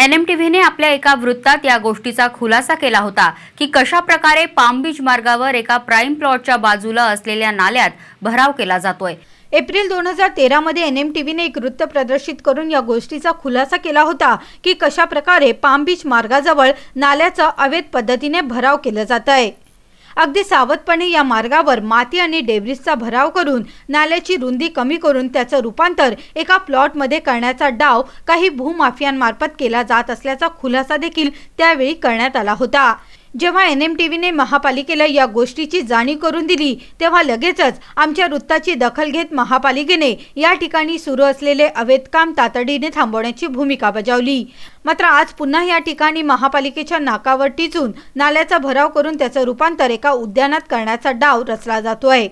NMTVने आपल्या एका वृत्तात या गोष्टीचा खुलासा केला होता की कशा प्रकारे पाम बीच मार्गावर एका प्राइम प्लॉटच्या बाजूला असलेल्या नाल्यात भराव केला जातोय। एप्रिल 2013 मध्ये NMTVने एक वृत्त प्रदर्शित करून या गोष्टीचा खुलासा केला होता की कशा प्रकारे पाम बीच मार्गाजवळ नाल्याचा अवैध पद्धतीने भराव केला जात आहे। अगदी सावधपणे या मार्गावर माती आणि डेब्रिसचा भराव करून नाल्याची रुंदी कमी करून त्याचं रूपांतर एका प्लॉटमध्ये करण्याचा डाव काही भूमाफियांमार्फत केला जात असल्याचा खुलासा देखील त्यावेळी करण्यात आला होता। जेव्हा NMTVने महापालिकेला या गोष्टीची जाणीव करून दिली तेव्हा लगेचच आमच्या वृत्ताची दखल घेत महापालिकेने या ठिकाणी सुरू असलेले अवैध काम तातडीने थांबवण्याची भूमिका बजावली। मात्र आज पुन्हा या ठिकाणी महापालिकेच्या नाकावर टिचून नाल्याचा भराव करून त्याचं रूपांतर एका उद्यानात करण्याचा डाव रचला जातोय।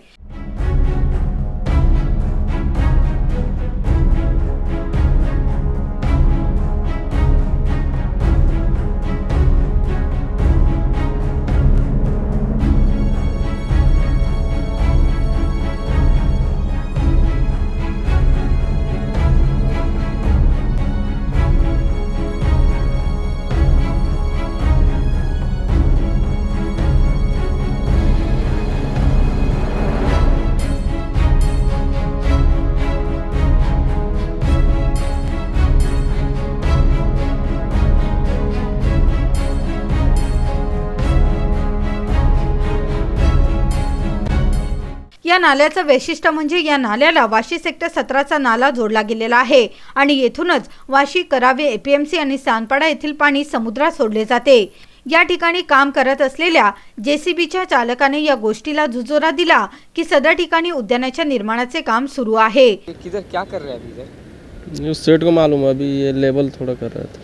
या नाल्याचं वैशिष्ट्य म्हणजे या नाल्याला वाशी सेक्टर 17चा नाला जोडला गेलेला आहे आणि येथूनच वाशी, करावे, APMC आणि सानपाडा येथील पाणी समुद्रात सोडले जाते। या ठिकाणी काम करत असलेल्या JCBच्या चालकाने या गोष्टीला जुजोरा दिला की सदर ठिकाणी उद्यानाच्या निर्माणाचे काम सुरू आहे। किधर क्या कर रहे हैं अभी इधर? उस सेट को मालूम है, अभी ये लेवल थोड़ा कर रहा था।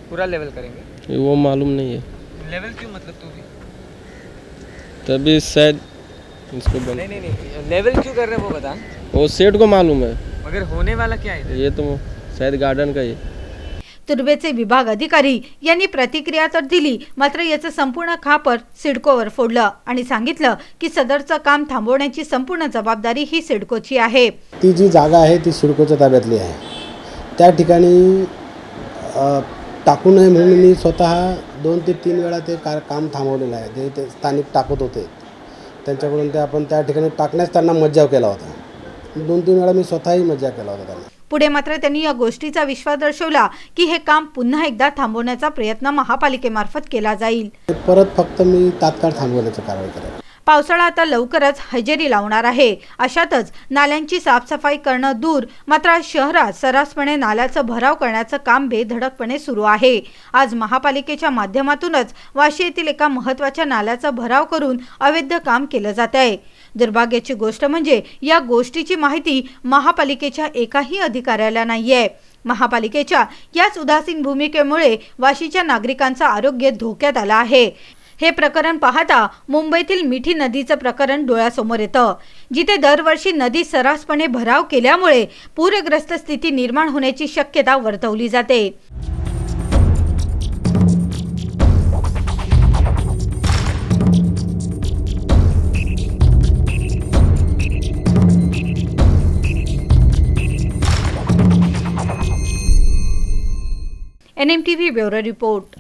पूरा लेवल करेंगे? वो मालूम नहीं है। लेवल क्यों, मतलब तू भी तभी शायद इसको नहीं लेवल क्यों कर रहे हैं वो बता। वो सेट को मालूम है, मगर होने वाला क्या है? ये तो शायद गार्डन का ही। तुर्भेचे विभाग अधिकारी यांनी प्रतिक्रिया तर दिली, मात्र याचं संपूर्ण खापर सिडकोवर फोडलं आणि सांगितलं की सदरचं काम थांबवण्याची संपूर्ण जबाबदारी ही सिडकोची आहे। ती जी जागा आहे ती सिडकोच्या ताब्यातली आहे। त्या ठिकाणी टाकू नये म्हणून मी स्वतः 2 ते 3 वेळा ते काम थांबवलेलं आहे। ते स्थानिक टाकत होते, त्यांच्याकडून ते आपण त्या ठिकाणी टाकण्यास त्यांना मज्जाव केला होता। 2-3 वेळा मी स्वतःही मज्जाव केला होता त्यांना। पुढे मात्र त्यांनी या गोष्टीचा विश्वास दर्शवला की हे काम पुन्हा एकदा थांबवण्याचा प्रयत्न महापालिकेमार्फत केला जाईल। परत फक्त मी तात्काळ थांबवण्याचं कारवाई करेन। पावसाळा आता लवकरच हजेरी लावणार आहे। अशातच नाल्यांची साफसफाई करणं दूर, मात्र शहरात सर्रासपणे नाल्याचं भराव करण्याचं काम बेधडकपणे सुरू आहे। आज महापालिकेच्या माध्यमातूनच वाशी येथील एका महत्त्वाच्या नाल्याचा भराव करून अवैध काम केलं जात आहे। दुर्भाग्याची गोष्ट म्हणजे या गोष्टीची माहिती महापालिकेच्या एकाही अधिकाऱ्याला नाहीये। महापालिकेच्या याच उदासीन भूमिकेमुळे वाशीच्या नागरिकांचं आरोग्य धोक्यात आलं आहे। हे प्रकरण पाहता मुंबईतील मिठी नदीचं प्रकरण डोळ्यासमोर येतं, जिथे दरवर्षी नदी सर्रासपणे भराव केल्यामुळे पूरग्रस्त स्थिती निर्माण होण्याची शक्यता वर्तवली जाते। NMTV bureau report.